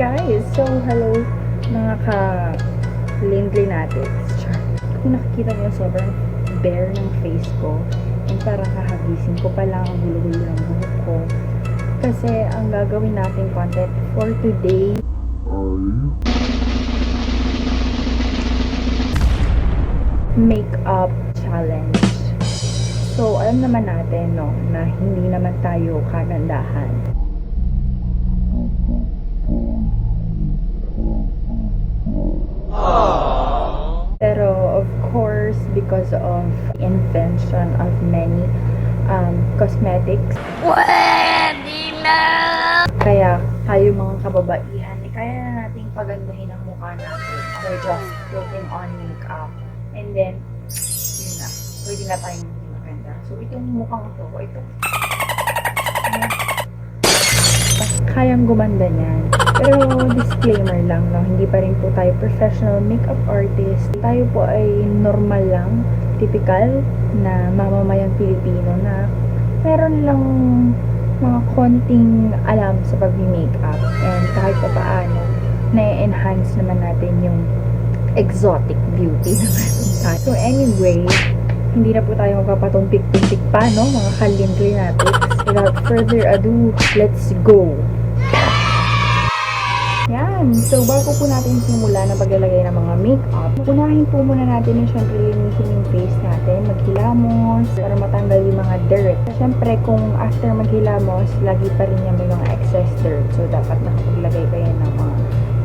guys! So, hello mga ka-Lyndley natin. Kung nakikita niyo, sobrang bare ng face ko. And parang kakagising ko pa lang ang gulo-gulo ng buhok ko. Kasi ang gagawin natin content for today makeup challenge. So, alam naman natin, no, na hindi naman tayo kagandahan. Pero, of course, because of invention of many cosmetics, kaya tayo mga kababaihan, kaya na nating pagandahin ang mukha natin by just putting on makeup. And then, yun na, pwede na tayong hindi maganda. So, itong mukhang ito, kayang gumanda niyan. Pero, disclaimer lang, no, hindi pa rin po tayo professional makeup artist. Tayo po ay normal lang, typical na mamamayang Pilipino na meron lang mga konting alam sa pag-makeup. And kahit pa paano, na-enhance naman natin yung exotic beauty na meron tayo. So anyway, hindi na po tayo magpapatumpik-tumpik pa, no, mga ka-Lyndley natin. Without further ado, let's go! Yan. So, bago po natin simula na paglalagay ng mga makeup, unahin po muna natin yung syempre linisin yung face natin, maghilamos, para matanggal yung mga dirt. Syempre, kung after maghilamos, lagi pa rin yung may mga excess dirt. So, dapat nakapaglagay kayo ng mga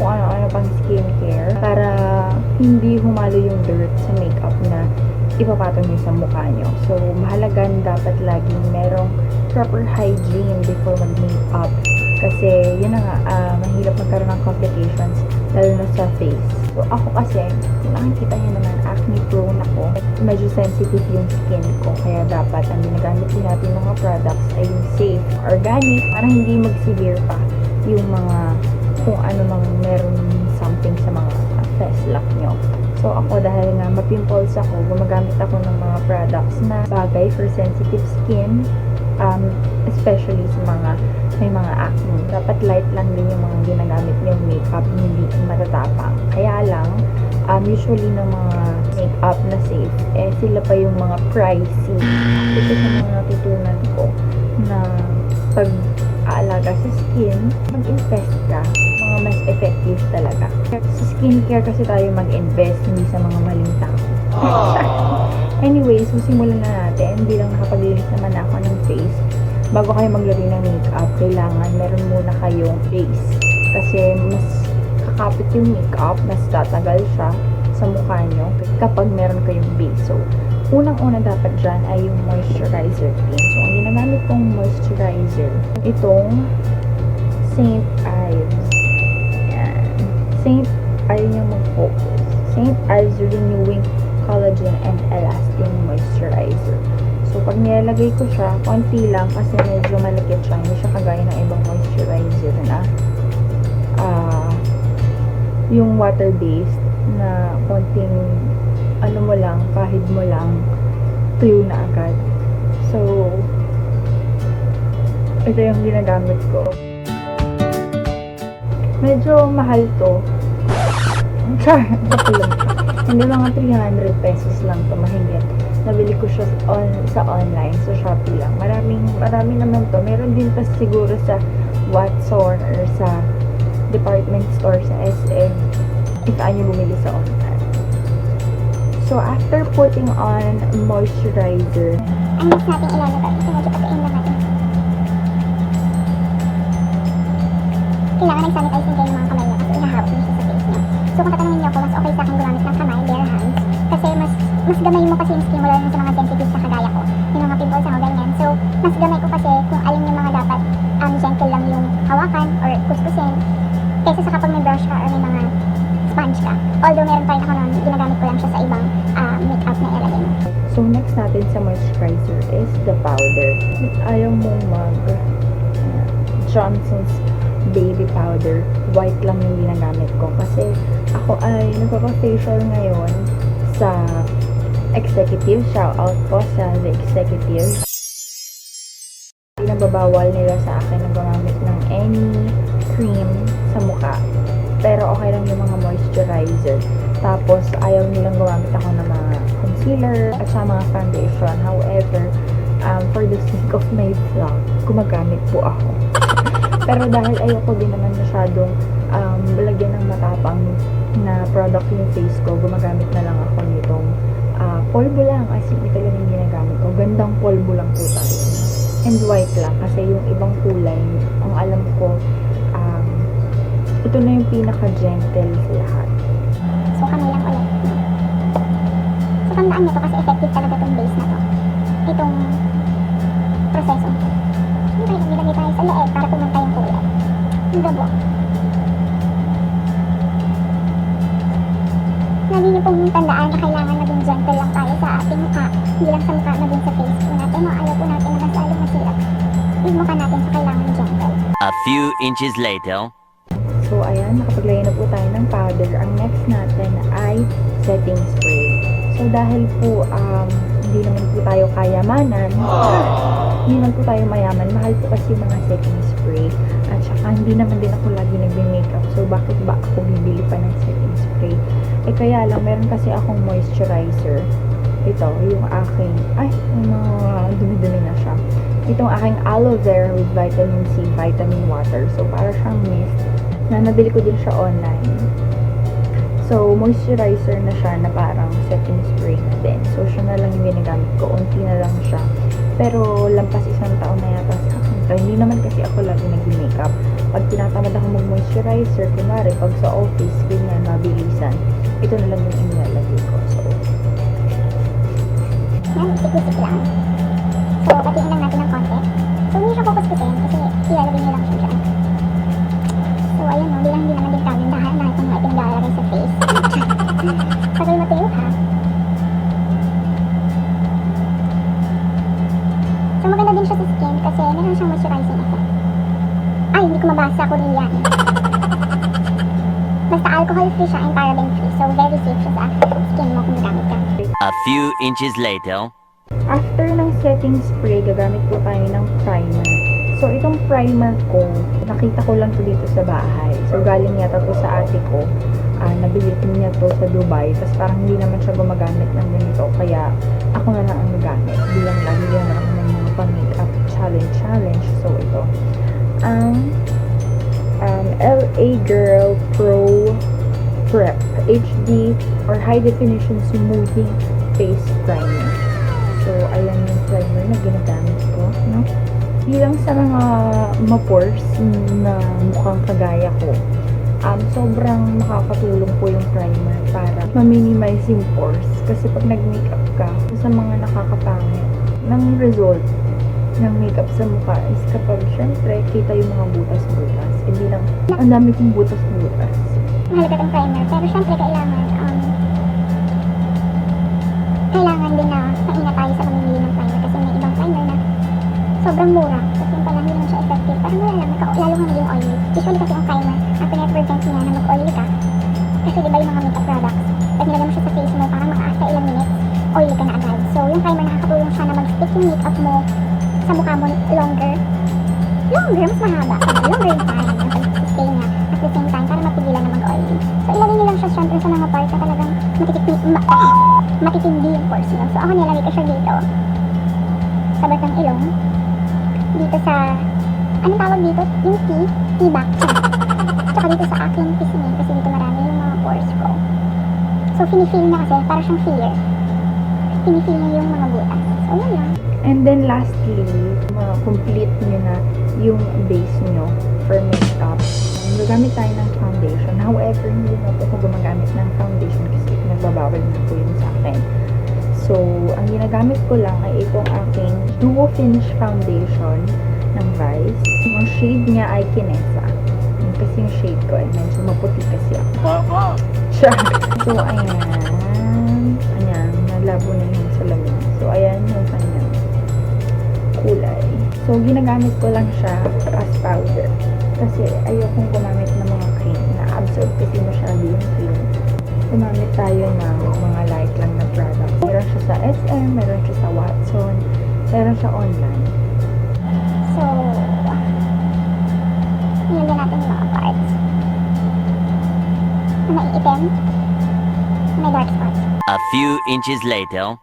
kung ano-ano pang skincare para hindi humalo yung dirt sa makeup na ipapatong nyo sa mukha nyo. So, mahalaga dapat laging merong proper hygiene before mag-makeup. Kasi, yun na nga, mahirap magkaroon ng complications, lalo na sa face. So, ako kasi, kung nakikita nyo naman, acne prone ako. Medyo sensitive yung skin ko. Kaya dapat, ang ginagamit din natin mga products ay yung safe, organic, para hindi mag-severe pa yung mga, kung ano mang meron something sa mga face lock nyo. So, ako dahil nga mapimples ako, gumagamit ako ng mga products na bagay for sensitive skin, especially sa mga may mga acne. Dapat light lang din yung mga ginagamit niyong makeup, hindi matatapang. Kaya lang, usually ng mga makeup na safe, sila pa yung mga pricey. Ito sa mga natutunan ko na pag-aalaga sa skin, mag-invest ka. Mga mas effective talaga. Sa skincare kasi tayo mag-invest, hindi sa mga maling tao. Anyways, simulan na natin. Bilang nakapaglinis naman ako ng face, bago kayo maglagay ng makeup, kailangan meron muna kayong base. Kasi mas kakapit yung makeup, mas tatagal siya sa mukha nyo kapag meron kayong base. So, unang-una dapat dyan ay yung moisturizer cream. So, ang ginagamit kong moisturizer, itong St. Ives. Yan. St. Ayaw nyo mag-focus. St. Ives Renewing Collagen and Elastin Moisturizer. So, pag nilalagay ko siya, konti lang kasi medyo malakit siya. Hindi siya kagaya ng ibang moisturizer na yung water-based na konting ano mo lang, pahid mo lang, tuyo na agad. So, ito yung ginagamit ko. Medyo mahal to. Char, hindi mga 300 pesos lang to, mahigit. Nabili ko siya sa online, sa Shopee lang. Marami naman to. Meron din pa siguro sa Watson or sa department store sa SM if ayaw bumili sa online. So, after putting on moisturizer, ang next natin ilalagay, ito medyo pagkain lang natin. Kailangan nag-sanitize din kayo ng mga kamay niya kasi ihahawak niyo siya sa face niyo. So, kung tatanungin niyo ako, mas okay sa akin gumamit ng kamay, bare hands, kasi mas gamay mo kasi yung skin mo lalo sa mga sensitive sa kagaya ko. Yung mga pimples ako ganyan. So, mas gamay ko kasi kung alin yung mga dapat gentle lang yung hawakan or kuskusin kaysa sa kapag may brush ka or may mga sponge ka. Although meron pa rin ako nun, ginagamit ko lang siya sa ibang makeup na ilagay mo. So, next natin sa moisturizer is the powder. Ayaw mong Johnson's baby powder. White lang yung ginagamit ko. Kasi ako ay nagpapa-facial ngayon sa executive. Shout out po sa the executive. Pinababawal nila sa akin na gumamit ng any cream sa mukha. Pero okay lang yung mga moisturizer. Tapos, ayaw nilang gumamit ako ng mga concealer at sa mga foundation. However, for the sake of my vlog, gumagamit po ako. Pero dahil ayoko din naman masyadong lagyan ng matapang na product yung face ko, gumagamit na lang ako nitong polvo lang. As in, ito lang yung ginagamit ko. Gandang polvo lang po tayo. And white lang. Kasi yung ibang kulay, ang alam ko, ito na yung pinaka-gentle sa lahat. So, kamay lang ulit. So, tandaan nyo to kasi effective talaga itong base na to. Itong proseso. Okay, nilagay tayo sa leeg para pumanta yung kulay. Yung gabo. Lagi nyo pong tandaan na kailangan maging gentle lang tayo sa ating mukha. Hindi lang sa mukha, maging sa face po natin. Ayaw po natin na mas lalong masira yung mukha natin, so kailangan gentle. A few inches later. So, ayan, nakapaglagay na po tayo ng powder. Ang next natin ay setting spray. So, dahil po, hindi naman po tayo kayamanan, hindi naman po tayo mayaman, mahal po kasi mga setting spray. At saka, hindi naman din ako lagi nagbe-makeup. So, bakit ba ako bibili pa ng setting spray? Eh, kaya lang, meron kasi akong moisturizer. Ito, yung aking, yung mga dumi-dumi na siya. Itong aking aloe vera with vitamin C, vitamin water. So, para siyang mist. Na nabili ko din siya online. So, moisturizer na siya na parang setting spray na din. So, siya na lang yung ginagamit ko. Unti na lang siya. Pero, lampas isang taon na yata sa akin. So, hindi naman kasi ako lagi nag-makeup. Pag tinatamad ako mag-moisturizer, kunwari, pag sa office, ganyan, mabilisan. Ito na lang yung inilalagay ko. So, Yan, sikit-sikit lang. So, patiin lang natin ng konti. So, hindi siya kukuskusin kasi ilalagay niyo lang siya dyan. So, ayun no, bilang hindi naman din kami dahil itong mga ipinaglalagay sa face. Tagal matuyo ha. So, maganda din siya sa skin kasi meron siyang moisturizing effect. Ay, hindi ko mabasa, Korean. Basta alcohol-free siya and paraben-free. So, very safe siya sa skin mo kung gamit ka. A few inches later. after ng setting spray, gagamit po tayo ng primer. So, itong primer ko, nakita ko lang to dito sa bahay. So, galing yata to sa ate ko. Nabili niya to sa Dubai. Tapos parang hindi naman siya gumagamit ng ganito. Kaya, ako na lang ang nagamit. Bilang lagi din naman ako ng mga pang-makeup challenge. So, ito. LA Girl Pro Prep HD or High Definition Smoothing Face Primer. So, ayan yung primer na ginagamit ko. No? Bilang sa mga mapores na mukhang kagaya ko, sobrang makakatulong po yung primer para ma-minimize yung pores. Kasi pag nag-makeup ka, sa mga nakakapangit ng result ng makeup sa mukha is kapag syempre kita yung mga butas-butas. Hindi lang, ang dami kong butas-butas. Mahalaga itong primer, pero syempre kailangan din na maingat tayo sa pamimili ng primer kasi may ibang primer na sobrang mura. Kasi yung pala hindi lang siya effective. Parang wala lang, lalo kang naging oily. Usually kasi ang primer, ang pinaprevent niya na mag-oily ka. Kasi diba yung mga makeup products, pag nilagay mo siya sa face mo, parang maka-after ilang minutes, oily ka na agad. So yung primer nakakatulong siya na mag-stick yung makeup mo sa mukha mo longer, mas mahaba. Longer yung time na pag-stay niya. At the same time, para mapigilan na mag-oily. So ilagay niyo lang siya syempre sa mga part na talagang matitindi yung pores niyo. So ako nilagay ko siya dito sa batang ilong, dito sa anong tawag dito? Yung T-back. Tsaka dito sa aking pisngi kasi dito marami yung mga pores ko. So fini-feel niya kasi para siyang filler. Fini-feel niya yung mga butas. So yun lang. And then lastly, complete nyo na yung base nyo for makeup. Gagamit tayo ng foundation. However, hindi na po ako gumagamit ng foundation kasi nagbabawal na po yun sa akin. So, ang ginagamit ko lang ay itong aking Duo Finish Foundation ng Vice. Yung shade niya ay Kinesa. Kasi yung shade ko ay medyo maputi kasi ako. So, ayan. Ayan, nalabo na yung salamin. So, ayan yung kanyang kulay. So, ginagamit ko lang siya as powder. Kasi ayokong gumamit ng mga cream na absorb kasi masyado yung cream. Gumamit tayo ng mga light lang na products. Meron siya sa SM, meron siya sa Watson, meron siya online. So, yun din natin mga na maiitim, may dark spots. A few inches later.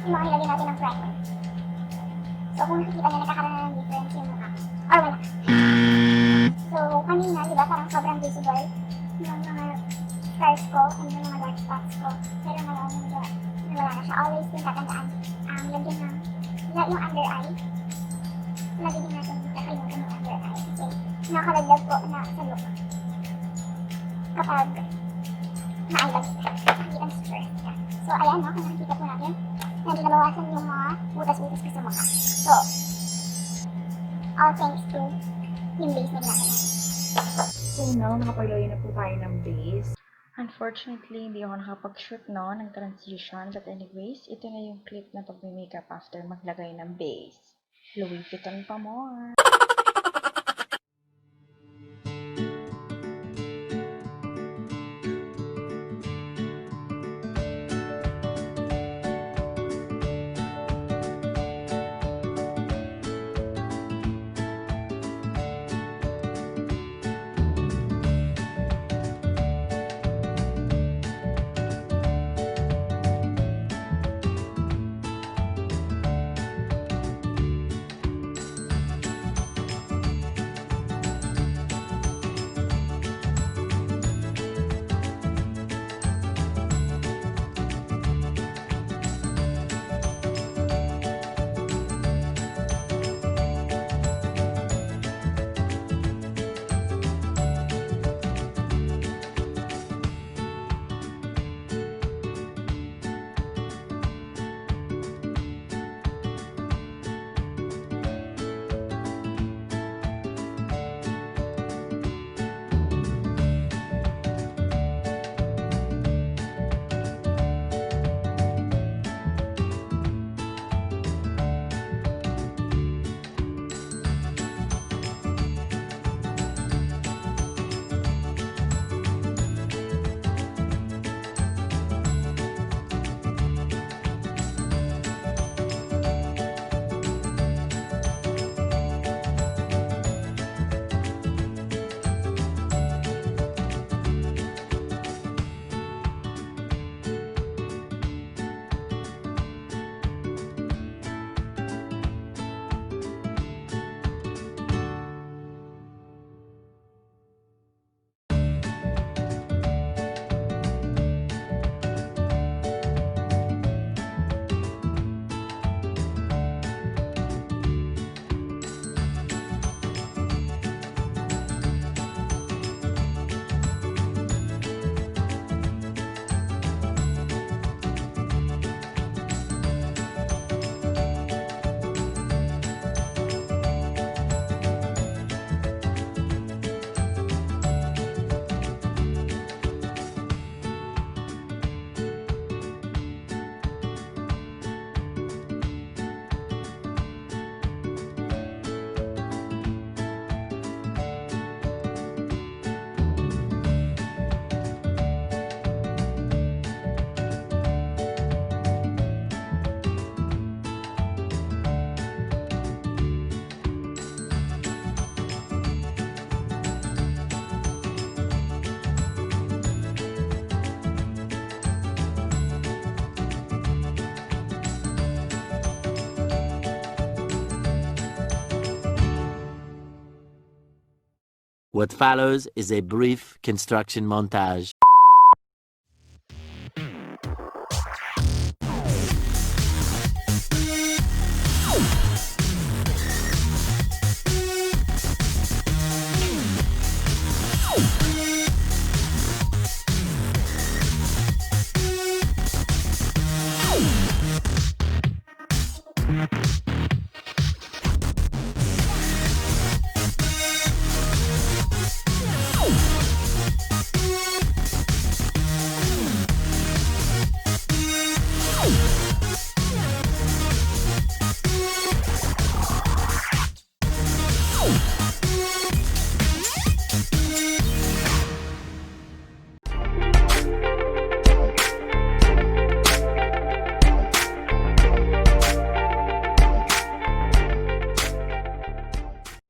Yung mga nilagyan natin ng primer. So kung nakikita niyo, nagkakaroon na ng difference yung mukha. Or wala. So kanina, di ba, parang sobrang visible yung mga scars ko and yung mga dark spots ko. Pero ngayon, nawala na siya. Always yung tatandaan, lagyan ng, yung under eye. Lagyan din natin kakalimutan yung under eye. Kasi nakakalagdag po na sa look. Kapag na-eyebag, nakikita ng super. So ayan, no, kung nakikita po natin, medyo nabawasan yung mga butas-butas ko sa mukha. So, all thanks to yung base na ginagawa. So now, nakapaglagay na po tayo ng base. Unfortunately, hindi ako nakapag-shoot no, ng transition. But anyways, ito na yung clip na pag-makeup after maglagay ng base. Louis Vuitton pa more. What follows is a brief construction montage.